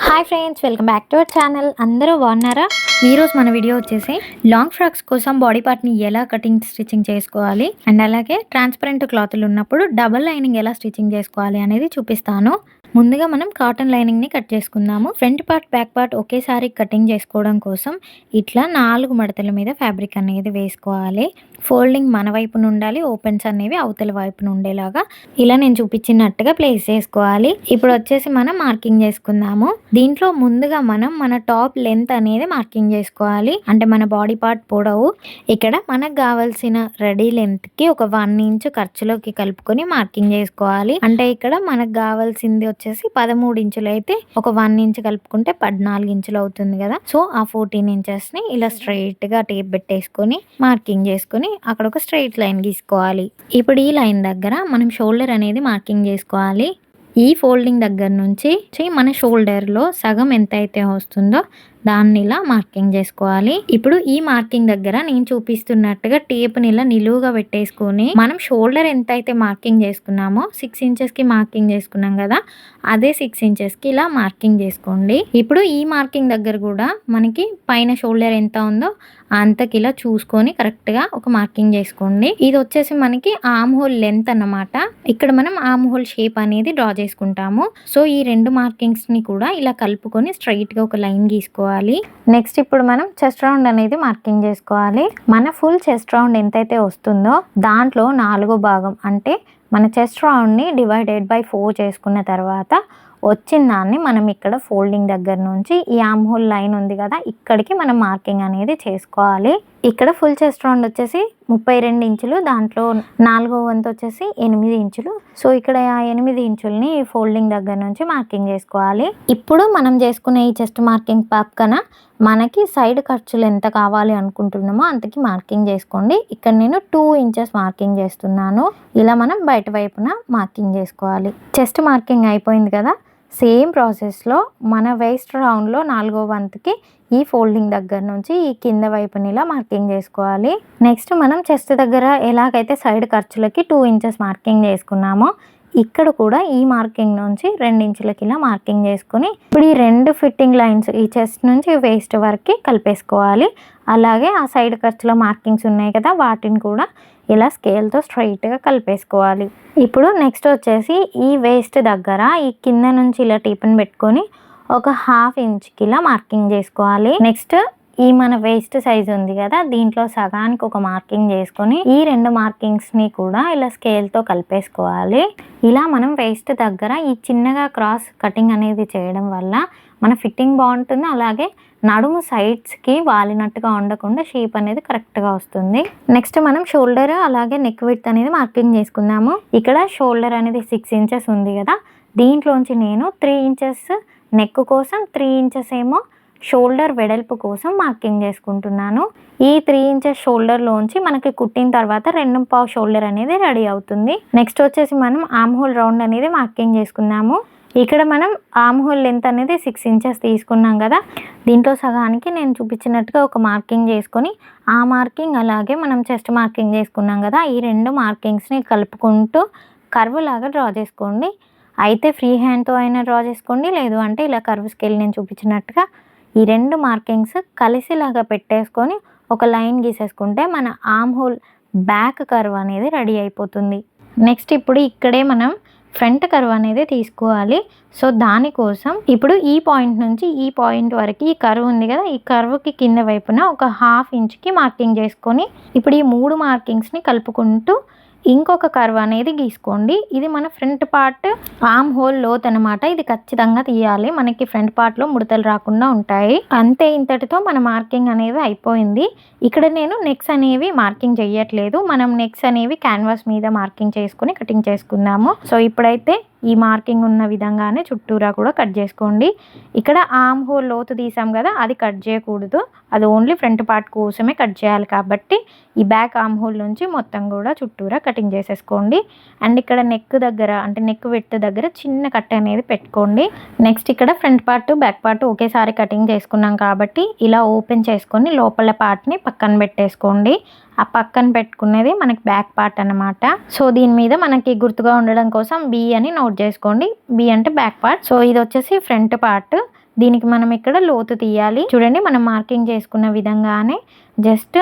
Hi friends, welcome back to our channel. అందరూ బాగున్నారా? ఈరోజు మన వీడియో వచ్చేసి లాంగ్ ఫ్రాక్స్ కోసం బాడీ పార్ట్ని ఎలా కటింగ్ స్టిచ్చింగ్ చేసుకోవాలి అండ్ అలాగే ట్రాన్స్పరెంట్ క్లాత్లు ఉన్నప్పుడు డబల్ లైనింగ్ ఎలా స్టిచ్చింగ్ చేసుకోవాలి అనేది చూపిస్తాను. ముందుగా మనం కాటన్ లైనింగ్ని కట్ చేసుకుందాము. ఫ్రంట్ పార్ట్ బ్యాక్ పార్ట్ ఒకేసారి కటింగ్ చేసుకోవడం కోసం ఇట్లా 4 మడతల మీద ఫ్యాబ్రిక్ అనేది వేసుకోవాలి. ఫోల్డింగ్ మన వైపున ఉండాలి, ఓపెన్స్ అనేవి అవతల వైపున ఉండేలాగా ఇలా నేను చూపించినట్టుగా ప్లేస్ చేసుకోవాలి. ఇప్పుడు వచ్చేసి మనం మార్కింగ్ చేసుకుందాము. దీంట్లో ముందుగా మనం మన టాప్ లెంత్ అనేది మార్కింగ్ చేసుకోవాలి. అంటే మన బాడీ పార్ట్ పొడవు ఇక్కడ మనకు కావాల్సిన రెడీ లెంత్ కి ఒక 1 ఇంచ్ ఖర్చులోకి కలుపుకొని మార్కింగ్ చేసుకోవాలి. అంటే ఇక్కడ మనకు కావాల్సింది వచ్చేసి 13 ఇంచులు అయితే ఒక 1 ఇంచ్ కలుపుకుంటే 14 ఇంచులు అవుతుంది కదా. సో ఆ 14 ఇంచెస్ ని ఇలా స్ట్రైట్ గా టేప్ పెట్టేసుకొని మార్కింగ్ చేసుకొని అక్కడ ఒక స్ట్రైట్ లైన్ గీసుకోవాలి. ఇప్పుడు ఈ లైన్ దగ్గర మనం షోల్డర్ అనేది మార్కింగ్ చేసుకోవాలి. ఈ ఫోల్డింగ్ దగ్గర నుంచి మన షోల్డర్లో సగం ఎంత అయితే వస్తుందో దాన్ని ఇలా మార్కింగ్ చేసుకోవాలి. ఇప్పుడు ఈ మార్కింగ్ దగ్గర నేను చూపిస్తున్నట్టుగా టేప్ని ఇలా నిలువుగా పెట్టేసుకొని మనం షోల్డర్ ఎంత అయితే మార్కింగ్ చేసుకున్నామో 6 ఇంచెస్కి మార్కింగ్ చేసుకున్నాం కదా, అదే 6 ఇంచెస్కి ఇలా మార్కింగ్ చేసుకోండి. ఇప్పుడు ఈ మార్కింగ్ దగ్గర కూడా మనకి పైన షోల్డర్ ఎంత ఉందో అంతకి ఇలా చూసుకొని కరెక్ట్గా ఒక మార్కింగ్ చేసుకోండి. ఇది వచ్చేసి మనకి ఆర్మ్ హోల్ లెంత్ అన్నమాట. ఇక్కడ మనం ఆర్మ్ హోల్ షేప్ అనేది డ్రా చేసుకుంటాము. సో ఈ 2 మార్కింగ్స్ని కూడా ఇలా కలుపుకొని స్ట్రైట్గా ఒక లైన్ గీసుకోవాలి. నెక్స్ట్ ఇప్పుడు మనం చెస్ట్ రౌండ్ అనేది మార్కింగ్ చేసుకోవాలి. మన ఫుల్ చెస్ట్ రౌండ్ ఎంతైతే వస్తుందో దాంట్లో 4వ భాగం అంటే మన చెస్ట్ రౌండ్ని డివైడెడ్ బై 4 చేసుకున్న తర్వాత వచ్చిన దాన్ని మనం ఇక్కడ ఫోల్డింగ్ దగ్గర నుంచి ఈ ఆర్మ్ హోల్ లైన్ ఉంది కదా, ఇక్కడికి మనం మార్కింగ్ అనేది చేసుకోవాలి. ఇక్కడ ఫుల్ చెస్ట్ రౌండ్ వచ్చేసి 32 ఇంచులు, దాంట్లో 4వ వంతు వచ్చేసి 8 ఇంచులు. సో ఇక్కడ ఆ 8 ఇంచుల్ని ఫోల్డింగ్ దగ్గర నుంచి మార్కింగ్ చేసుకోవాలి. ఇప్పుడు మనం చేసుకునే ఈ చెస్ట్ మార్కింగ్ పక్కన మనకి సైడ్ ఖర్చులు ఎంత కావాలి అనుకుంటున్నామో అంతకి మార్కింగ్ చేసుకోండి. ఇక్కడ నేను 2 ఇంచెస్ మార్కింగ్ చేస్తున్నాను. ఇలా మనం బయట వైపున మార్కింగ్ చేసుకోవాలి. చెస్ట్ మార్కింగ్ అయిపోయింది కదా, సేమ్ ప్రాసెస్లో మన వేస్ట్ రౌండ్లో 4వ వంతుకి ఈ ఫోల్డింగ్ దగ్గర నుంచి ఈ కింద వైపుని ఇలా మార్కింగ్ చేసుకోవాలి. నెక్స్ట్ మనం చెస్ట్ దగ్గర ఎలాగైతే సైడ్ ఖర్చులకి 2 ఇంచెస్ మార్కింగ్ చేసుకున్నామో ఇక్కడ కూడా ఈ మార్కింగ్ నుంచి 2 ఇంచులకి ఇలా మార్కింగ్ చేసుకుని ఇప్పుడు ఈ 2 ఫిట్టింగ్ లైన్స్ ఈ చెస్ట్ నుంచి వేస్ట్ వరకు కలిపేసుకోవాలి. అలాగే ఆ సైడ్ ఖర్చులో మార్కింగ్స్ ఉన్నాయి కదా, వాటిని కూడా ఇలా స్కేల్తో స్ట్రైట్గా కలిపేసుకోవాలి. ఇప్పుడు నెక్స్ట్ వచ్చేసి ఈ వేస్ట్ దగ్గర ఈ కింద నుంచి ఇలా టీప్ని పెట్టుకొని ఒక 1/2 ఇంచ్కి ఇలా మార్కింగ్ చేసుకోవాలి. నెక్స్ట్ ఈ మన వేస్ట్ సైజ్ ఉంది కదా, దీంట్లో సగానికి ఒక మార్కింగ్ చేసుకొని ఈ 2 మార్కింగ్స్ని కూడా ఇలా స్కేల్తో కలిపేసుకోవాలి. ఇలా మనం వేస్ట్ దగ్గర ఈ చిన్నగా క్రాస్ కటింగ్ అనేది చేయడం వల్ల మన ఫిట్టింగ్ బాగుంటుంది. అలాగే నడుము సైడ్స్కి వాలినట్టుగా ఉండకుండా షేప్ అనేది కరెక్ట్గా వస్తుంది. నెక్స్ట్ మనం షోల్డర్ అలాగే నెక్ విడ్త్ అనేది మార్కింగ్ చేసుకుందాము. ఇక్కడ షోల్డర్ అనేది 6 ఇంచెస్ ఉంది కదా, దీంట్లోంచి నేను 3 ఇంచెస్ నెక్ కోసం, 3 ఇంచెస్ ఏమో షోల్డర్ వెడల్పు కోసం మార్కింగ్ చేసుకుంటున్నాను. ఈ 3 ఇంచెస్ షోల్డర్లోంచి మనకి కుట్టిన తర్వాత 2.5 షోల్డర్ అనేది రెడీ అవుతుంది. నెక్స్ట్ వచ్చేసి మనం ఆర్మ్ హోల్ రౌండ్ అనేది మార్కింగ్ చేసుకుందాము. ఇక్కడ మనం ఆర్మ్ హోల్ లెంత్ అనేది 6 ఇంచెస్ తీసుకున్నాం కదా, దీంట్లో సగానికి నేను చూపించినట్టుగా ఒక మార్కింగ్ చేసుకొని ఆ మార్కింగ్ అలాగే మనం చెస్ట్ మార్కింగ్ చేసుకున్నాం కదా, ఈ 2 మార్కింగ్స్ని కలుపుకుంటూ కర్వ్ లాగా డ్రా చేసుకోండి. అయితే ఫ్రీ హ్యాండ్తో అయినా డ్రా చేసుకోండి, లేదు అంటే ఇలా కర్వ్ స్కేల్ నేను చూపించినట్టుగా ఈ 2 మార్కింగ్స్ కలిసిలాగా పెట్టేసుకొని ఒక లైన్ గీసేసుకుంటే మన ఆర్మ్ హోల్ బ్యాక్ కర్వ్ అనేది రెడీ అయిపోతుంది. నెక్స్ట్ ఇప్పుడు ఇక్కడే మనం ఫ్రంట్ కర్వ్ అనేది తీసుకోవాలి. సో దానికోసం ఇప్పుడు ఈ పాయింట్ నుంచి ఈ పాయింట్ వరకు ఈ కర్వ్ ఉంది కదా, ఈ కర్వ్కి కింద వైపున ఒక 1/2 ఇంచ్కి మార్కింగ్ చేసుకొని ఇప్పుడు ఈ 3 మార్కింగ్స్ని కలుపుకుంటూ ఇంకొక కర్వ్ అనేది గీసుకోండి. ఇది మన ఫ్రంట్ పార్ట్ ఆర్మ్ హోల్ లోత్ అనమాట. ఇది ఖచ్చితంగా తీయాలి, మనకి ఫ్రంట్ పార్ట్లో ముడతలు రాకుండా ఉంటాయి. అంతే, ఇంతటితో మన మార్కింగ్ అనేది అయిపోయింది. ఇక్కడ నేను నెక్స్ అనేవి మార్కింగ్ చేయట్లేదు, మనం నెక్స్ అనేవి క్యాన్వాస్ మీద మార్కింగ్ చేసుకుని కటింగ్ చేసుకుందాము. సో ఇప్పుడైతే ఈ మార్కింగ్ ఉన్న విధంగానే చుట్టూరా కూడా కట్ చేసుకోండి. ఇక్కడ ఆర్మ్ హోల్ లోతు తీసాం కదా, అది కట్ చేయకూడదు, అది ఓన్లీ ఫ్రంట్ పార్ట్ కోసమే కట్ చేయాలి. కాబట్టి ఈ బ్యాక్ ఆర్మ్ హోల్ నుంచి మొత్తం కూడా చుట్టూరా కటింగ్ చేసేసుకోండి. అండ్ ఇక్కడ నెక్ దగ్గర అంటే నెక్ విడ్త్ దగ్గర చిన్న కట్ అనేది పెట్టుకోండి. నెక్స్ట్ ఇక్కడ ఫ్రంట్ పార్ట్ బ్యాక్ పార్ట్ ఒకేసారి కటింగ్ చేసుకున్నాం కాబట్టి ఇలా ఓపెన్ చేసుకొని లోపల పార్ట్ని పక్కన పెట్టేసుకోండి. ఆ పక్కన పెట్టుకునేది మనకి బ్యాక్ పార్ట్ అన్నమాట. సో దీని మీద మనకి గుర్తుగా ఉండడం కోసం బి అని నోట్ చేసుకోండి. బి అంటే బ్యాక్ పార్ట్. సో ఇది వచ్చేసి ఫ్రంట్ పార్ట్, దీనికి మనం ఇక్కడ లోతు తీయాలి. చూడండి, మనం మార్కింగ్ చేసుకున్న విధంగానే జస్ట్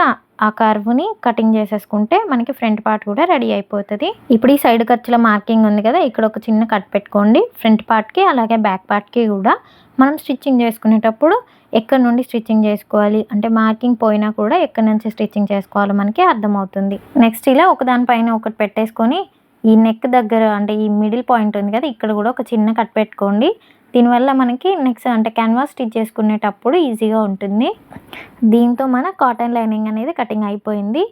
ఆ కర్వ్ని కటింగ్ చేసేసుకుంటే మనకి ఫ్రంట్ పార్ట్ కూడా రెడీ అయిపోతుంది. ఇప్పుడు ఈ సైడ్ ఖర్చుల మార్కింగ్ ఉంది కదా, ఇక్కడ ఒక చిన్న కట్ పెట్టుకోండి ఫ్రంట్ పార్ట్కి, అలాగే బ్యాక్ పార్ట్కి కూడా. మనం స్టిచ్చింగ్ చేసుకునేటప్పుడు ఎక్కడి నుండి స్టిచ్చింగ్ చేసుకోవాలి అంటే మార్కింగ్ పోయినా కూడా ఎక్కడి నుంచి స్టిచ్చింగ్ చేసుకోవాలో మనకి అర్థమవుతుంది. నెక్స్ట్ ఇలా ఒకదానిపైన ఒకటి పెట్టేసుకొని ఈ నెక్ దగ్గర అంటే ఈ మిడిల్ పాయింట్ ఉంది కదా, ఇక్కడ కూడా ఒక చిన్న కట్ పెట్టుకోండి. దీనివల్ల మనకి నెక్స్ట్ అంటే క్యాన్వాస్ స్టిచ్ చేసుకునేటప్పుడు ఈజీగా ఉంటుంది. దీంతో మన కాటన్ లైనింగ్ అనేది కటింగ్ అయిపోయింది.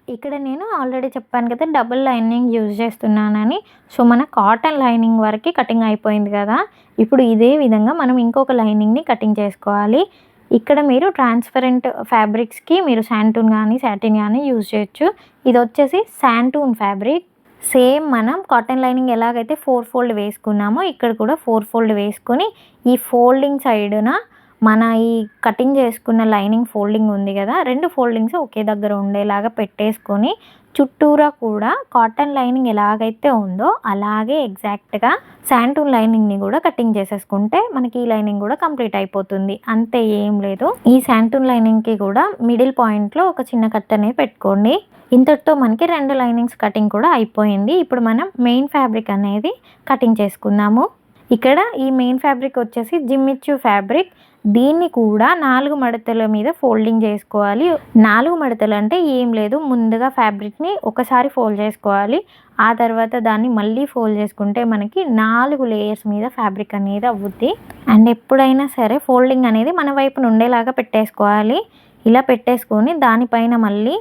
ఇక్కడ నేను ఆల్రెడీ చెప్పాను కదా డబుల్ లైనింగ్ యూజ్ చేస్తున్నానని. సో మన కాటన్ లైనింగ్ వరకు కటింగ్ అయిపోయింది కదా, ఇప్పుడు ఇదే విధంగా మనం ఇంకొక లైనింగ్ని కటింగ్ చేసుకోవాలి. ఇక్కడ మీరు ట్రాన్స్పరెంట్ ఫ్యాబ్రిక్స్కి మీరు శాంటూన్ కానీ సాటిన్ కానీ యూజ్ చేయొచ్చు. ఇది వచ్చేసి శాంటూన్ ఫ్యాబ్రిక్. సేమ్ మనం కాటన్ లైనింగ్ ఎలాగైతే 4 ఫోల్డ్ వేసుకున్నామో ఇక్కడ కూడా 4 ఫోల్డ్ వేసుకొని ఈ ఫోల్డింగ్ సైడ్న మన ఈ కటింగ్ చేసుకున్న లైనింగ్ ఫోల్డింగ్ ఉంది కదా, 2 ఫోల్డింగ్స్ ఒకే దగ్గర ఉండేలాగా పెట్టేసుకొని చుట్టూరా కూడా కాటన్ లైనింగ్ ఎలాగైతే ఉందో అలాగే ఎగ్జాక్ట్గా శాంటూన్ లైనింగ్ని కూడా కటింగ్ చేసేసుకుంటే మనకి ఈ లైనింగ్ కూడా కంప్లీట్ అయిపోతుంది. అంతే, ఏం లేదు. ఈ శాంటూన్ లైనింగ్కి కూడా మిడిల్ పాయింట్లో ఒక చిన్న కట్ అనేది పెట్టుకోండి. ఇంతటితో మనకి 2 లైనింగ్స్ కటింగ్ కూడా అయిపోయింది. ఇప్పుడు మనం మెయిన్ ఫ్యాబ్రిక్ అనేది కటింగ్ చేసుకుందాము. ఇక్కడ ఈ మెయిన్ ఫ్యాబ్రిక్ వచ్చేసి జిమ్మిచ్చు ఫ్యాబ్రిక్. దీన్ని కూడా 4 మడతల మీద ఫోల్డింగ్ చేసుకోవాలి. 4 మడతలు అంటే ఏం లేదు, ముందుగా ఫ్యాబ్రిక్ని ఒకసారి ఫోల్డ్ చేసుకోవాలి, ఆ తర్వాత దాన్ని మళ్ళీ ఫోల్డ్ చేసుకుంటే మనకి 4 లేయర్స్ మీద ఫ్యాబ్రిక్ అనేది అవుద్ది. అండ్ ఎప్పుడైనా సరే ఫోల్డింగ్ అనేది మన వైపు ఉండేలాగా పెట్టేసుకోవాలి. ఇలా పెట్టేసుకొని దానిపైన మళ్ళీ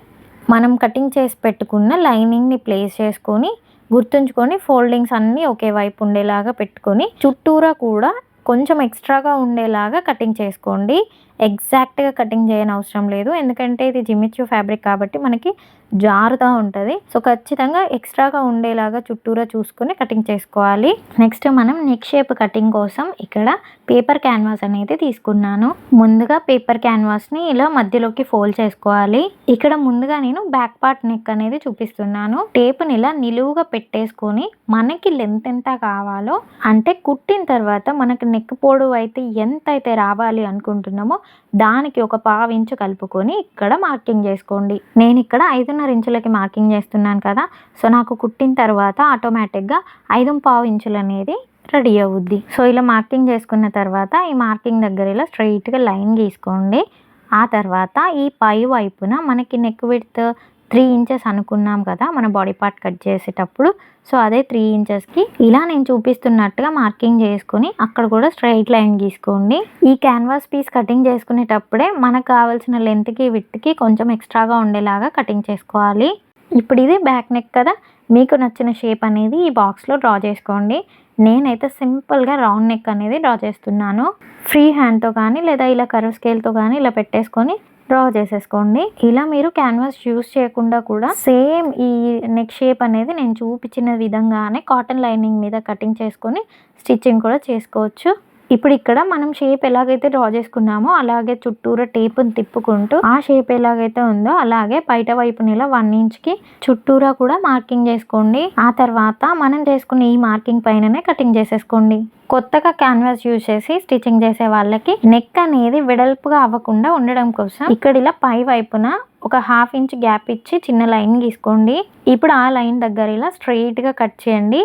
మనం కటింగ్ చేసి పెట్టుకున్న లైనింగ్ని ప్లేస్ చేసుకొని గుర్తుంచుకొని ఫోల్డింగ్స్ అన్నీ ఒకే వైపు ఉండేలాగా పెట్టుకొని చుట్టూరా కూడా కొంచెం ఎక్స్ట్రాగా ఉండేలాగా కటింగ్ చేసుకోండి. ఎగ్జాక్ట్గా కటింగ్ చేయని అవసరం లేదు, ఎందుకంటే ఇది జిమ్మిచ్చు ఫ్యాబ్రిక్ కాబట్టి మనకి జారుతూ ఉంటుంది. సో ఖచ్చితంగా ఎక్స్ట్రాగా ఉండేలాగా చుట్టూరా చూసుకొని కటింగ్ చేసుకోవాలి. నెక్స్ట్ మనం నెక్ షేప్ కటింగ్ కోసం ఇక్కడ పేపర్ క్యాన్వాస్ అనేది తీసుకున్నాను. ముందుగా పేపర్ క్యాన్వాస్ని ఇలా మధ్యలోకి ఫోల్డ్ చేసుకోవాలి. ఇక్కడ ముందుగా నేను బ్యాక్ పార్ట్ నెక్ అనేది చూపిస్తున్నాను. టేప్ని ఇలా నిలువుగా పెట్టేసుకొని మనకి లెంత్ ఎంత కావాలో అంటే కుట్టిన తర్వాత మనకి నెక్ పొడవు అయితే ఎంత అయితే రావాలి అనుకుంటున్నామో దానికి ఒక 1/2 ఇంచు కలుపుకొని ఇక్కడ మార్కింగ్ చేసుకోండి. నేను ఇక్కడ 5.5 ఇంచులకి మార్కింగ్ చేస్తున్నాను కదా, సో నాకు కుట్టిన తర్వాత ఆటోమేటిక్గా 5.5 ఇంచులు అనేది రెడీ అవుద్ది. సో ఇలా మార్కింగ్ చేసుకున్న తర్వాత ఈ మార్కింగ్ దగ్గర ఇలా స్ట్రైట్గా లైన్ గీసుకోండి. ఆ తర్వాత ఈ పై వైపున మనకి నెక్ విడ్త్ 3 ఇంచెస్ అనుకున్నాం కదా మన బాడీ పార్ట్ కట్ చేసేటప్పుడు, సో అదే 3 ఇంచెస్కి ఇలా నేను చూపిస్తున్నట్టుగా మార్కింగ్ చేసుకొని అక్కడ కూడా స్ట్రైట్ లైన్ గీసుకోండి. ఈ క్యాన్వాస్ పీస్ కటింగ్ చేసుకునేటప్పుడే మనకు కావాల్సిన లెంత్కి విడ్త్కి కొంచెం ఎక్స్ట్రాగా ఉండేలాగా కటింగ్ చేసుకోవాలి. ఇప్పుడు ఇది బ్యాక్ నెక్ కదా, మీకు నచ్చిన షేప్ అనేది ఈ బాక్స్లో డ్రా చేసుకోండి. నేనైతే సింపుల్గా రౌండ్ నెక్ అనేది డ్రా చేస్తున్నాను. ఫ్రీ హ్యాండ్తో కానీ లేదా ఇలా కర్వ్ స్కేల్తో కానీ ఇలా పెట్టేసుకొని డ్రా చేసేసుకోండి. ఇలా మీరు క్యాన్వాస్ యూస్ చేయకుండా కూడా సేమ్ ఈ నెక్ షేప్ అనేది నేను చూపించిన విధంగానే కాటన్ లైనింగ్ మీద కటింగ్ చేసుకొని స్టిచ్చింగ్ కూడా చేసుకోవచ్చు. ఇప్పుడు ఇక్కడ మనం షేప్ ఎలాగైతే డ్రా చేసుకున్నామో అలాగే చుట్టూరా టేపుని తిప్పుకుంటూ ఆ షేప్ ఎలాగైతే ఉందో అలాగే బయట వైపున ఇలా 1 ఇంచ్కి చుట్టూరా కూడా మార్కింగ్ చేసుకోండి. ఆ తర్వాత మనం చేసుకున్న ఈ మార్కింగ్ పైననే కటింగ్ చేసేసుకోండి. కొత్తగా క్యాన్వాస్ యూజ్ చేసి స్టిచ్చింగ్ చేసే వాళ్ళకి నెక్ అనేది వెడల్పుగా అవ్వకుండా ఉండడం కోసం ఇక్కడ ఇలా పై వైపున ఒక 1/2 ఇంచ్ గ్యాప్ ఇచ్చి చిన్న లైన్ గీసుకోండి. ఇప్పుడు ఆ లైన్ దగ్గర ఇలా స్ట్రైట్గా కట్ చేయండి.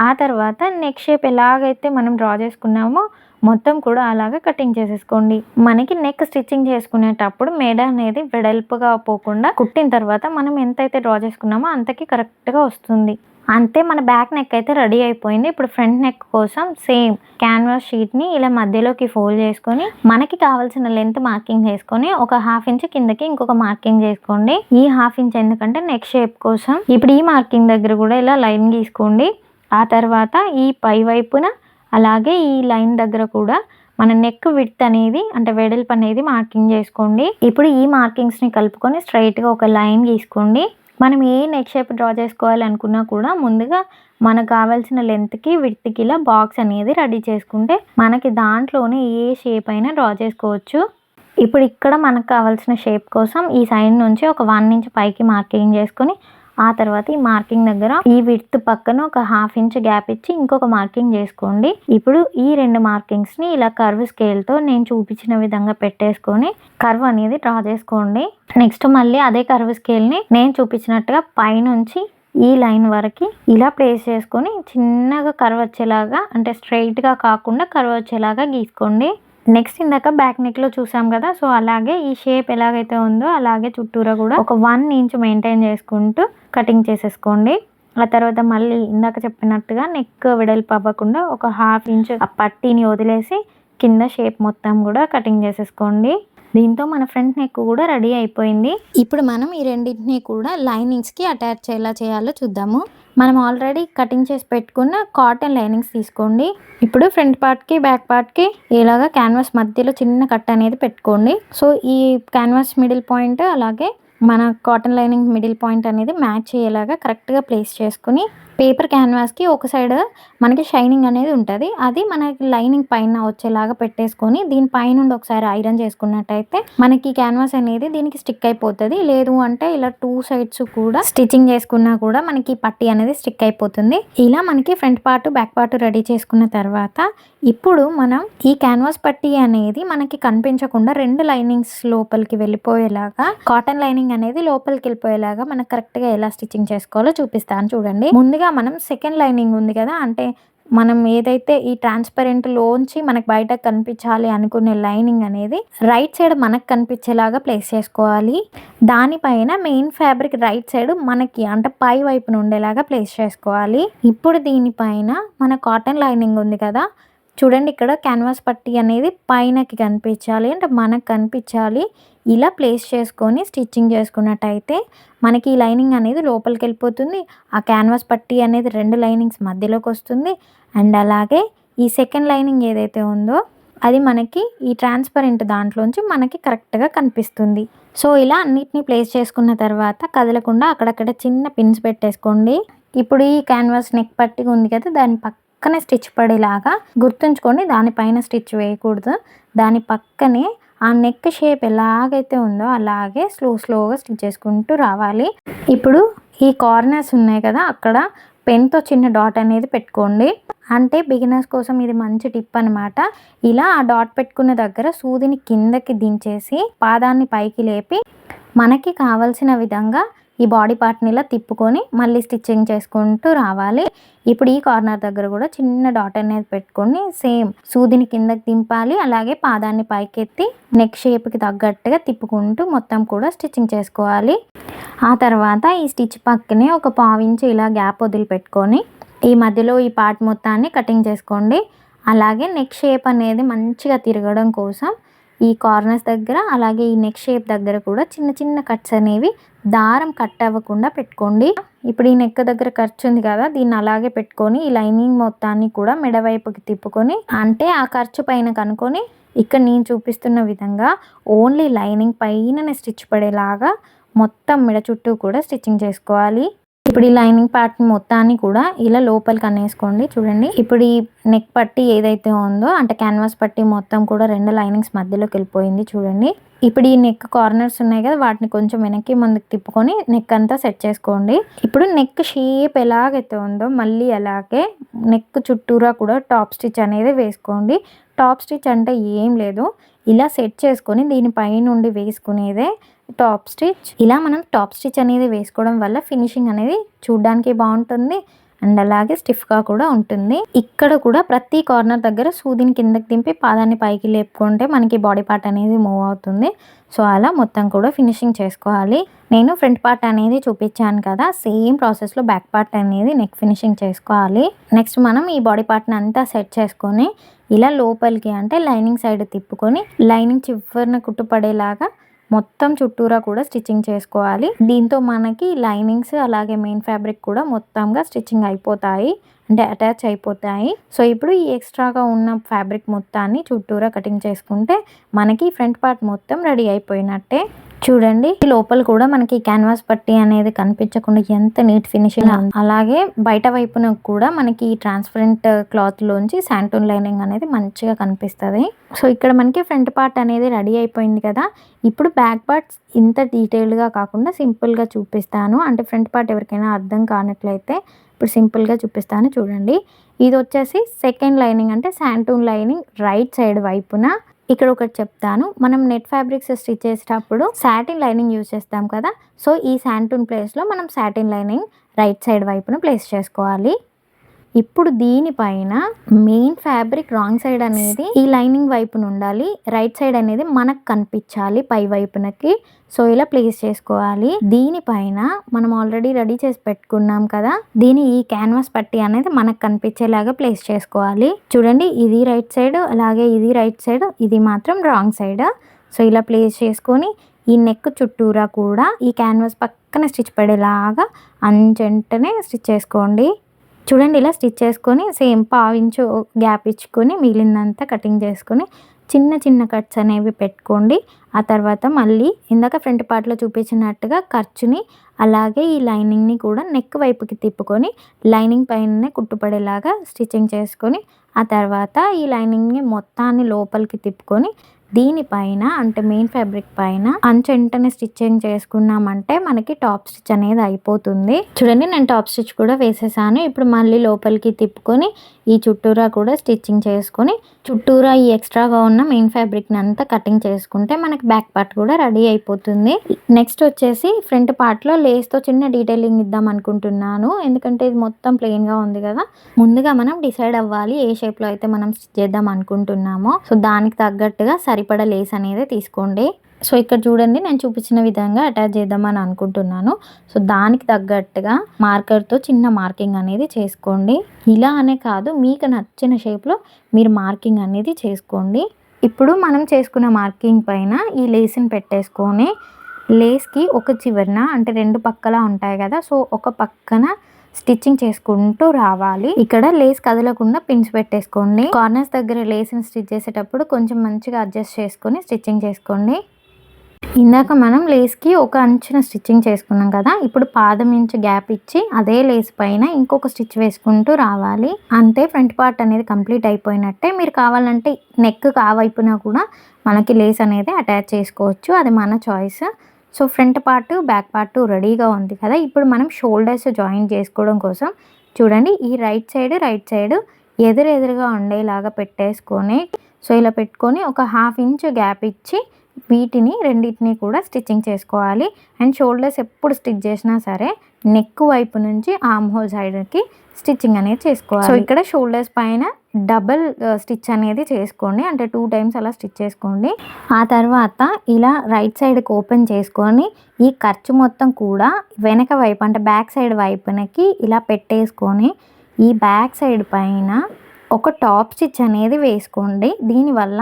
ఆ తర్వాత నెక్ షేప్ ఎలాగైతే మనం డ్రా చేసుకున్నామో మొత్తం కూడా అలాగా కటింగ్ చేసేసుకోండి. మనకి నెక్ స్టిచ్చింగ్ చేసుకునేటప్పుడు మెడ అనేది వెడల్పుగా పోకుండా కుట్టిన తర్వాత మనం ఎంతైతే డ్రా చేసుకున్నామో అంతకి కరెక్ట్గా వస్తుంది. అంతే, మన బ్యాక్ నెక్ అయితే రెడీ అయిపోయింది. ఇప్పుడు ఫ్రంట్ నెక్ కోసం సేమ్ క్యాన్వాస్ షీట్ని ఇలా మధ్యలోకి ఫోల్డ్ చేసుకొని మనకి కావాల్సిన లెంత్ మార్కింగ్ చేసుకొని ఒక 1/2 ఇంచ్ కిందకి ఇంకొక మార్కింగ్ చేసుకోండి. ఈ 1/2 ఇంచ్ ఎందుకంటే నెక్ షేప్ కోసం. ఇప్పుడు ఈ మార్కింగ్ దగ్గర కూడా ఇలా లైన్ గీసుకోండి. ఆ తర్వాత ఈ పై వైపున అలాగే ఈ లైన్ దగ్గర కూడా మన నెక్ విడ్త్ అనేది అంటే వెడల్పు అనేది మార్కింగ్ చేసుకోండి. ఇప్పుడు ఈ మార్కింగ్స్ని కలుపుకొని స్ట్రైట్గా ఒక లైన్ గీసుకోండి. మనం ఏ నెక్ షేప్ డ్రా చేసుకోవాలనుకున్నా కూడా ముందుగా మనకు కావాల్సిన లెంత్కి విడ్త్కి ఇలా బాక్స్ అనేది రెడీ చేసుకుంటే మనకి దాంట్లోనే ఏ షేప్ అయినా డ్రా చేసుకోవచ్చు. ఇప్పుడు ఇక్కడ మనకు కావాల్సిన షేప్ కోసం ఈ సైడ్ నుంచి ఒక 1 ఇంచ్ పైకి మార్కింగ్ చేసుకొని ఆ తర్వాత ఈ మార్కింగ్ దగ్గర ఈ విడ్త్ పక్కన ఒక 1/2 ఇంచ్ గ్యాప్ ఇచ్చి ఇంకొక మార్కింగ్ చేసుకోండి. ఇప్పుడు ఈ 2 మార్కింగ్స్ ని ఇలా కర్వ్ స్కేల్ తో నేను చూపించిన విధంగా పెట్టేసుకొని కర్వ్ అనేది డ్రా చేసుకోండి. నెక్స్ట్ మళ్ళీ అదే కర్వ్ స్కేల్ ని నేను చూపించినట్టుగా పైనుంచి ఈ లైన్ వరకు ఇలా ప్లేస్ చేసుకొని చిన్నగా కర్వ్ వచ్చేలాగా, అంటే స్ట్రైట్ గా కాకుండా కర్వ్ వచ్చేలాగా గీసుకోండి. నెక్స్ట్ ఇందాక బ్యాక్ నెక్ లో చూసాం కదా, సో అలాగే ఈ షేప్ ఎలాగైతే ఉందో అలాగే చుట్టూరా కూడా ఒక 1 ఇంచ్ మెయింటైన్ చేసుకుంటూ కటింగ్ చేసేసుకోండి. ఆ తర్వాత మళ్ళీ ఇందాక చెప్పినట్టుగా నెక్ వెడల్పు అవ్వకుండా ఒక 1/2 ఇంచ్ ఆ పట్టీని వదిలేసి కింద షేప్ మొత్తం కూడా కటింగ్ చేసేసుకోండి. దీంతో మన ఫ్రంట్ నెక్ కూడా రెడీ అయిపోయింది. ఇప్పుడు మనం ఈ రెండింటిని కూడా లైనింగ్స్కి అటాచ్ ఎలా చేయాలో చూద్దాము. మనం ఆల్రెడీ కటింగ్ చేసి పెట్టుకున్న కాటన్ లైనింగ్స్ తీసుకోండి. ఇప్పుడు ఫ్రంట్ పార్ట్కి బ్యాక్ పార్ట్కి ఇలాగా క్యాన్వాస్ మధ్యలో చిన్న కట్ అనేది పెట్టుకోండి. సో ఈ క్యాన్వాస్ మిడిల్ పాయింట్ అలాగే మన కాటన్ లైనింగ్ మిడిల్ పాయింట్ అనేది మ్యాచ్ అయ్యేలాగా కరెక్ట్గా ప్లేస్ చేసుకుని పేపర్ క్యాన్వాస్కి ఒక సైడ్ మనకి షైనింగ్ అనేది ఉంటుంది, అది మనకి లైనింగ్ పైన వచ్చేలాగా పెట్టేసుకొని దీనిపై నుండి ఒకసారి ఐరన్ చేసుకున్నట్టయితే మనకి క్యాన్వాస్ అనేది దీనికి స్టిక్ అయిపోతుంది. లేదు అంటే ఇలా 2 సైడ్స్ కూడా స్టిచ్చింగ్ చేసుకున్నా కూడా మనకి పట్టీ అనేది స్టిక్ అయిపోతుంది. ఇలా మనకి front part back part ready చేసుకున్న తర్వాత ఇప్పుడు మనం ఈ క్యాన్వాస్ పట్టీ అనేది మనకి కనిపించకుండా 2 లైనింగ్స్ లోపలికి వెళ్ళిపోయేలాగా, కాటన్ లైనింగ్ అనేది లోపలికి వెళ్ళిపోయేలాగా మనకు కరెక్ట్గా ఎలా స్టిచ్చింగ్ చేసుకోవాలో చూపిస్తాను చూడండి. ముందుగా మనం సెకండ్ లైనింగ్ ఉంది కదా, అంటే మనం ఏదైతే ఈ ట్రాన్స్పరెంట్ లోంచి మనకు బయట కనిపించాలి అనుకునే లైనింగ్ అనేది రైట్ సైడ్ మనకు కనిపించేలాగా ప్లేస్ చేసుకోవాలి. దానిపైన మెయిన్ ఫ్యాబ్రిక్ రైట్ సైడ్ మనకి అంటే పై వైపున ఉండేలాగా ప్లేస్ చేసుకోవాలి. ఇప్పుడు దీనిపైన మన కాటన్ లైనింగ్ ఉంది కదా, చూడండి ఇక్కడ క్యాన్వాస్ పట్టీ అనేది పైనకి కనిపించాలి, అంటే మనకు కనిపించాలి. ఇలా ప్లేస్ చేసుకొని స్టిచ్చింగ్ చేసుకున్నట్టయితే మనకి ఈ లైనింగ్ అనేది లోపలికి వెళ్ళిపోతుంది. ఆ క్యాన్వాస్ పట్టీ అనేది 2 లైనింగ్స్ మధ్యలోకి వస్తుంది. అండ్ అలాగే ఈ సెకండ్ లైనింగ్ ఏదైతే ఉందో అది మనకి ఈ ట్రాన్స్పరెంట్ దాంట్లోంచి మనకి కరెక్ట్గా కనిపిస్తుంది. సో ఇలా అన్నిటినీ ప్లేస్ చేసుకున్న తర్వాత కదలకుండా అక్కడక్కడ చిన్న పిన్స్ పెట్టేసుకోండి. ఇప్పుడు ఈ క్యాన్వాస్ నెక్ పట్టీ ఉంది కదా, దాని పక్కనే స్టిచ్ పడేలాగా గుర్తుంచుకోండి. దానిపైన స్టిచ్ వేయకూడదు, దాని పక్కనే ఆ నెక్ షేప్ ఎలాగైతే ఉందో అలాగే స్లోగా స్టిచ్ చేసుకుంటూ రావాలి. ఇప్పుడు ఈ కార్నర్స్ ఉన్నాయి కదా, అక్కడ పెన్తో చిన్న డాట్ అనేది పెట్టుకోండి. అంటే బిగినర్స్ కోసం ఇది మంచి టిప్ అనమాట. ఇలా ఆ డాట్ పెట్టుకున్న దగ్గర సూదిని కిందకి దించేసి పాదాన్ని పైకి లేపి మనకి కావాల్సిన విధంగా ఈ బాడీ పార్ట్ని ఇలా తిప్పుకొని మళ్ళీ స్టిచ్చింగ్ చేసుకుంటూ రావాలి. ఇప్పుడు ఈ కార్నర్ దగ్గర కూడా చిన్న డాట్ అనేది పెట్టుకొని సేమ్ సూదిని కిందకి దింపాలి, అలాగే పాదాన్ని పైకెత్తి నెక్ షేప్కి తగ్గట్టుగా తిప్పుకుంటూ మొత్తం కూడా స్టిచ్చింగ్ చేసుకోవాలి. ఆ తర్వాత ఈ స్టిచ్ పక్కనే ఒక 1/2 ఇంచ్ ఇలా గ్యాప్ వదిలిపెట్టుకొని ఈ మధ్యలో ఈ పార్ట్ మొత్తాన్ని కటింగ్ చేసుకోండి. అలాగే నెక్ షేప్ అనేది మంచిగా తిరగడం కోసం ఈ కార్నర్స్ దగ్గర అలాగే ఈ నెక్ షేప్ దగ్గర కూడా చిన్న చిన్న కట్స్ అనేవి దారం కట్ అవ్వకుండా పెట్టుకోండి. ఇప్పుడు ఈ నెక్ దగ్గర ఖర్చు ఉంది కదా, దీన్ని అలాగే పెట్టుకొని ఈ లైనింగ్ మొత్తాన్ని కూడా మెడవైపుకి తిప్పుకొని, అంటే ఆ ఖర్చు పైన కనుకొని ఇక్కడ నేను చూపిస్తున్న విధంగా ఓన్లీ లైనింగ్ పైననే స్టిచ్ పడేలాగా మొత్తం మెడ చుట్టూ కూడా స్టిచ్చింగ్ చేసుకోవాలి. ఇప్పుడు ఈ లైనింగ్ పార్ట్ మొత్తాన్ని కూడా ఇలా లోపలికి అనేసుకోండి. చూడండి ఇప్పుడు ఈ నెక్ పట్టీ ఏదైతే ఉందో అంటే క్యాన్వాస్ పట్టీ మొత్తం కూడా 2 లైనింగ్స్ మధ్యలోకి వెళ్ళిపోయింది చూడండి. ఇప్పుడు ఈ నెక్ కార్నర్స్ ఉన్నాయి కదా, వాటిని కొంచెం వెనక్కి ముందుకు తిప్పుకొని నెక్ అంతా సెట్ చేసుకోండి. ఇప్పుడు నెక్ షేప్ ఎలాగైతే ఉందో మళ్ళీ అలాగే నెక్ చుట్టూరా కూడా టాప్ స్టిచ్ అనేది వేసుకోండి. టాప్ స్టిచ్ అంటే ఏం లేదు, ఇలా సెట్ చేసుకొని దీనిపై నుండి వేసుకునేదే టాప్ స్టిచ్. ఇలా మనం టాప్ స్టిచ్ అనేది వేసుకోవడం వల్ల ఫినిషింగ్ అనేది చూడడానికి బాగుంటుంది అండ్ అలాగే స్టిఫ్గా కూడా ఉంటుంది. ఇక్కడ కూడా ప్రతి కార్నర్ దగ్గర సూదిని కిందకి దింపి పాదాన్ని పైకి లేపుకుంటే మనకి బాడీ పార్ట్ అనేది మూవ్ అవుతుంది. సో అలా మొత్తం కూడా ఫినిషింగ్ చేసుకోవాలి. నేను ఫ్రంట్ పార్ట్ అనేది చూపించాను కదా, సేమ్ ప్రాసెస్లో బ్యాక్ పార్ట్ అనేది నెక్ ఫినిషింగ్ చేసుకోవాలి. నెక్స్ట్ మనం ఈ బాడీ పార్ట్ని అంతా సెట్ చేసుకొని ఇలా లోపలికి అంటే లైనింగ్ సైడ్ తిప్పుకొని లైనింగ్ చివరిన కుట్టుపడేలాగా మొత్తం చుట్టూరా కూడా స్టిచ్చింగ్ చేసుకోవాలి. దీంతో మనకి లైనింగ్స్ అలాగే మెయిన్ ఫ్యాబ్రిక్ కూడా మొత్తంగా స్టిచ్చింగ్ అయిపోతాయి, అంటే అటాచ్ అయిపోతాయి. సో ఇప్పుడు ఈ ఎక్స్ట్రాగా ఉన్న ఫ్యాబ్రిక్ మొత్తాన్ని చుట్టూరా కటింగ్ చేసుకుంటే మనకి ఫ్రంట్ పార్ట్ మొత్తం రెడీ అయిపోయినట్టే. చూడండి లోపల కూడా మనకి క్యాన్వాస్ పట్టీ అనేది కనిపించకుండా ఎంత నీట్ ఫినిషింగ్ అలాగే బయట వైపున కూడా మనకి ట్రాన్స్పరెంట్ క్లాత్ లోంచి శాంటూన్ లైనింగ్ అనేది మంచిగా కనిపిస్తుంది. సో ఇక్కడ మనకి ఫ్రంట్ పార్ట్ అనేది రెడీ అయిపోయింది కదా. ఇప్పుడు బ్యాక్ పార్ట్స్ ఇంత డీటెయిల్గా కాకుండా సింపుల్గా చూపిస్తాను. అంటే ఫ్రంట్ పార్ట్ ఎవరికైనా అర్థం కానట్లయితే ఇప్పుడు సింపుల్గా చూపిస్తాను చూడండి. ఇది వచ్చేసి సెకండ్ లైనింగ్ అంటే శాంటూన్ లైనింగ్ రైట్ సైడ్ వైపున. ఇక్కడ ఒకటి చెప్తాను, మనం నెట్ ఫ్యాబ్రిక్స్ స్టిచ్ చేసేటప్పుడు సాటిన్ లైనింగ్ యూజ్ చేస్తాం కదా. సో ఈ శాంటూన్ ప్లేస్లో మనం సాటిన్ లైనింగ్ రైట్ సైడ్ వైపున ప్లేస్ చేసుకోవాలి. ఇప్పుడు దీనిపైన మెయిన్ ఫ్యాబ్రిక్ రాంగ్ సైడ్ అనేది ఈ లైనింగ్ వైపున ఉండాలి, రైట్ సైడ్ అనేది మనకు కనిపించాలి పై వైపునకి. సో ఇలా ప్లేస్ చేసుకోవాలి. దీనిపైన మనం ఆల్రెడీ రెడీ చేసి పెట్టుకున్నాం కదా, ఈ క్యాన్వాస్ పట్టీ అనేది మనకు కనిపించేలాగా ప్లేస్ చేసుకోవాలి. చూడండి ఇది రైట్ సైడ్, అలాగే ఇది రైట్ సైడ్, ఇది మాత్రం రాంగ్ సైడ్. సో ఇలా ప్లేస్ చేసుకొని ఈ నెక్ చుట్టూరా కూడా ఈ క్యాన్వాస్ పక్కన స్టిచ్ పడేలాగా అంచెంటనే స్టిచ్ చేసుకోండి. చూడండి ఇలా స్టిచ్ చేసుకొని సేమ్ పావించు గ్యాప్ ఇచ్చుకొని మిగిలిందంతా కటింగ్ చేసుకొని చిన్న చిన్న కట్స్ అనేవి పెట్టుకోండి. ఆ తర్వాత మళ్ళీ ఇందాక ఫ్రంట్ పార్ట్లో చూపించినట్టుగా ఖర్చుని అలాగే ఈ లైనింగ్ని కూడా నెక్ వైపుకి తిప్పుకొని లైనింగ్ పైననే కుట్టుపడేలాగా స్టిచ్చింగ్ చేసుకొని ఆ తర్వాత ఈ లైనింగ్ని మొత్తాన్ని లోపలికి తిప్పుకొని దీనిపైన అంటే మెయిన్ ఫ్యాబ్రిక్ పైన అంచెంటనే స్టిచ్చింగ్ చేసుకున్నామంటే మనకి టాప్ స్టిచ్ అనేది అయిపోతుంది. చూడండి నేను టాప్ స్టిచ్ కూడా వేసేసాను. ఇప్పుడు మళ్ళీ లోపలికి తిప్పుకొని ఈ చుట్టూరా కూడా స్టిచ్చింగ్ చేసుకొని చుట్టూరా ఈ ఎక్స్ట్రాగా ఉన్న మెయిన్ ఫ్యాబ్రిక్ని అంతా కటింగ్ చేసుకుంటే మనకి బ్యాక్ పార్ట్ కూడా రెడీ అయిపోతుంది. నెక్స్ట్ వచ్చేసి ఫ్రంట్ పార్ట్లో లేస్తో చిన్న డీటెయిలింగ్ ఇద్దాం అనుకుంటున్నాను. ఎందుకంటే ఇది మొత్తం ప్లెయిన్గా ఉంది కదా. ముందుగా మనం డిసైడ్ అవ్వాలి ఏ షేప్లో అయితే మనం స్టిచ్ చేద్దాం అనుకుంటున్నామో. సో దానికి తగ్గట్టుగా సరిపడా లేస్ అనేది తీసుకోండి. సో ఇక్కడ చూడండి నేను చూపించిన విధంగా అటాచ్ చేద్దామని అనుకుంటున్నాను. సో దానికి తగ్గట్టుగా మార్కర్తో చిన్న మార్కింగ్ అనేది చేసుకోండి. ఇలా అనే కాదు, మీకు నచ్చిన షేప్లో మీరు మార్కింగ్ అనేది చేసుకోండి. ఇప్పుడు మనం చేసుకున్న మార్కింగ్ పైన ఈ లేస్ని పెట్టేసుకొని లేస్కి ఒక చివరన అంటే రెండు పక్కలా ఉంటాయి కదా, సో ఒక పక్కన స్టిచ్చింగ్ చేసుకుంటూ రావాలి. ఇక్కడ లేస్ కదలకుండా పిన్స్ పెట్టేసుకోండి. కార్నర్స్ దగ్గర లేస్ని స్టిచ్ చేసేటప్పుడు కొంచెం మంచిగా అడ్జస్ట్ చేసుకొని స్టిచ్చింగ్ చేసుకోండి. ఇందాక మనం లేస్కి ఒక అంచున స్టిచ్చింగ్ చేసుకున్నాం కదా, ఇప్పుడు పాదం ఇంచు గ్యాప్ ఇచ్చి అదే లేస్ పైన ఇంకొక స్టిచ్ వేసుకుంటూ రావాలి. అంతే, ఫ్రంట్ పార్ట్ అనేది కంప్లీట్ అయిపోయినట్టే. మీరు కావాలంటే నెక్ కావైపున కూడా మనకి లేస్ అనేది అటాచ్ చేసుకోవచ్చు, అది మన choice. So front part back part రెడీగా ఉంది కదా. ఇప్పుడు మనం షోల్డర్స్ జాయిన్ చేసుకోవడం కోసం చూడండి ఈ రైట్ సైడ్ ఎదురుగా ఉండేలాగా పెట్టేసుకొని సో ఇలా పెట్టుకొని ఒక 1/2 ఇంచ్ గ్యాప్ ఇచ్చి వీటిని రెండింటిని కూడా స్టిచ్చింగ్ చేసుకోవాలి. అండ్ షోల్డర్స్ ఎప్పుడు స్టిచ్ చేసినా సరే నెక్ వైపు నుంచి ఆర్మ్ హోల్ సైడ్కి స్టిచ్చింగ్ అనేది చేసుకోవాలి. సో ఇక్కడ షోల్డర్స్ పైన డబల్ స్టిచ్ అనేది చేసుకోండి, అంటే 2 టైమ్స్ అలా స్టిచ్ చేసుకోండి. ఆ తర్వాత ఇలా రైట్ సైడ్కి ఓపెన్ చేసుకొని ఈ ఖర్చు మొత్తం కూడా వెనక వైపు అంటే బ్యాక్ సైడ్ వైపునకి ఇలా పెట్టేసుకొని ఈ బ్యాక్ సైడ్ పైన ఒక టాప్ స్టిచ్ అనేది వేసుకోండి. దీనివల్ల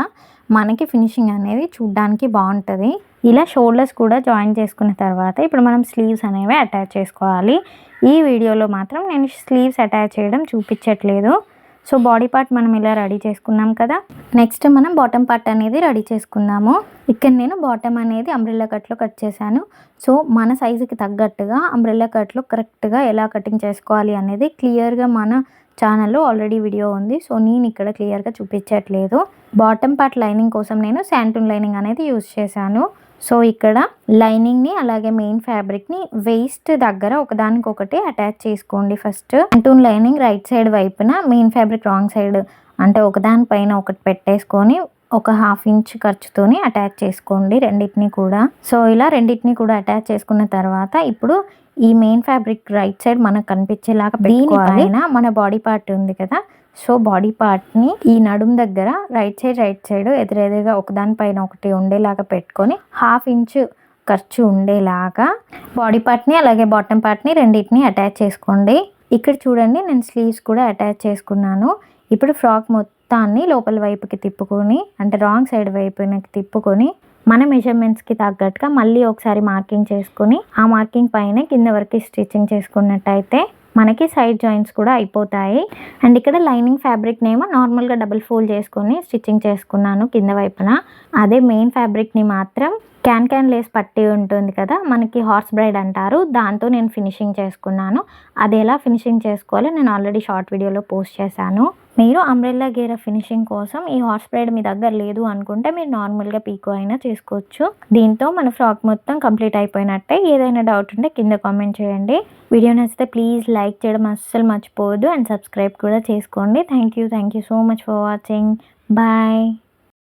మనకి ఫినిషింగ్ అనేది చూడ్డానికి బాగుంటుంది. ఇలా షోల్డర్స్ కూడా జాయిన్ చేసుకున్న తర్వాత ఇప్పుడు మనం స్లీవ్స్ అనేవి అటాచ్ చేసుకోవాలి. ఈ వీడియోలో మాత్రం నేను స్లీవ్స్ అటాచ్ చేయడం చూపించట్లేదు. సో బాడీ పార్ట్ మనం ఇలా రెడీ చేసుకున్నాం కదా. నెక్స్ట్ మనం బాటమ్ పార్ట్ అనేది రెడీ చేసుకుందాము. ఇక్కడ నేను బాటమ్ అనేది అంబ్రెల్లా కట్లో కట్ చేశాను. సో మన సైజుకి తగ్గట్టుగా అంబ్రెల్లా కట్లో కరెక్ట్గా ఎలా కటింగ్ చేసుకోవాలి అనేది క్లియర్గా మన ఛానల్లో ఆల్రెడీ వీడియో ఉంది. సో నేను ఇక్కడ క్లియర్గా చూపించట్లేదు. బాటమ్ పార్ట్ లైనింగ్ కోసం నేను శాంటూన్ లైనింగ్ అనేది యూజ్ చేశాను. సో ఇక్కడ లైనింగ్ని అలాగే మెయిన్ ఫ్యాబ్రిక్ని వేస్ట్ దగ్గర ఒకదానికొకటి అటాచ్ చేసుకోండి. First shantoon lining right side వైపున, మెయిన్ ఫ్యాబ్రిక్ రాంగ్ సైడ్ అంటే ఒకదానిపైన ఒకటి పెట్టేసుకొని ఒక 1/2 ఇంచ్ ఖర్చుతోని అటాచ్ చేసుకోండి రెండింటిని కూడా. సో ఇలా రెండింటిని కూడా అటాచ్ చేసుకున్న తర్వాత ఇప్పుడు ఈ మెయిన్ ఫ్యాబ్రిక్ రైట్ సైడ్ మనకు కనిపించేలాగా పెట్టుకోవాలి. మన బాడీ పార్ట్ ఉంది కదా, సో బాడీ పార్ట్ని ఈ నడుము దగ్గర రైట్ సైడ్ ఎదురెదురుగా ఒకదానిపైన ఒకటి ఉండేలాగా పెట్టుకొని 1/2 ఇంచ్ ఖర్చు ఉండేలాగా బాడీ పార్ట్ని అలాగే బాటమ్ పార్ట్ని రెండింటిని అటాచ్ చేసుకోండి. ఇక్కడ చూడండి నేను స్లీవ్స్ కూడా అటాచ్ చేసుకున్నాను. ఇప్పుడు ఫ్రాక్ మొత్తాన్ని లోపల వైపుకి తిప్పుకొని అంటే రాంగ్ సైడ్ వైపుకి తిప్పుకొని మన మెజర్మెంట్స్కి తగ్గట్టుగా మళ్ళీ ఒకసారి మార్కింగ్ చేసుకొని ఆ మార్కింగ్ పైన కింద వరకు స్టిచ్చింగ్ చేసుకున్నట్టయితే మనకి సైడ్ జాయింట్స్ కూడా అయిపోతాయి. అండ్ ఇక్కడ లైనింగ్ ఫ్యాబ్రిక్‌నేమో నార్మల్‌గా డబుల్ ఫోల్డ్ చేసుకొని స్టిచ్చింగ్ చేసుకున్నాను కింద వైపున. అదే మెయిన్ ఫ్యాబ్రిక్‌ని మాత్రం క్యాన్ లేస్ పట్టీ ఉంటుంది కదా! మనకి హార్స్ బ్రైడ్ అంటారు. దాంతో నేను ఫినిషింగ్ చేసుకున్నాను. అది ఎలా ఫినిషింగ్ చేసుకోవాలో నేను ఆల్రెడీ షార్ట్ వీడియోలో పోస్ట్ చేశాను. మీరు అంబ్రెల్లా గేర ఫినిషింగ్ కోసం ఈ హార్స్ బ్రైడ్ మీ దగ్గర లేదు అనుకుంటే మీరు నార్మల్‌గా పీకో అయినా చేసుకోవచ్చు. దీంతో మన ఫ్రాక్ మొత్తం కంప్లీట్ అయిపోయినట్టే. ఏదైనా డౌట్ ఉంటే కింద కామెంట్ చేయండి. వీడియో నచ్చితే ప్లీజ్ లైక్ చేయడం అస్సలు మర్చిపోవద్దు. అండ్ సబ్స్క్రైబ్ కూడా చేసుకోండి. Thank you so much for watching. Bye.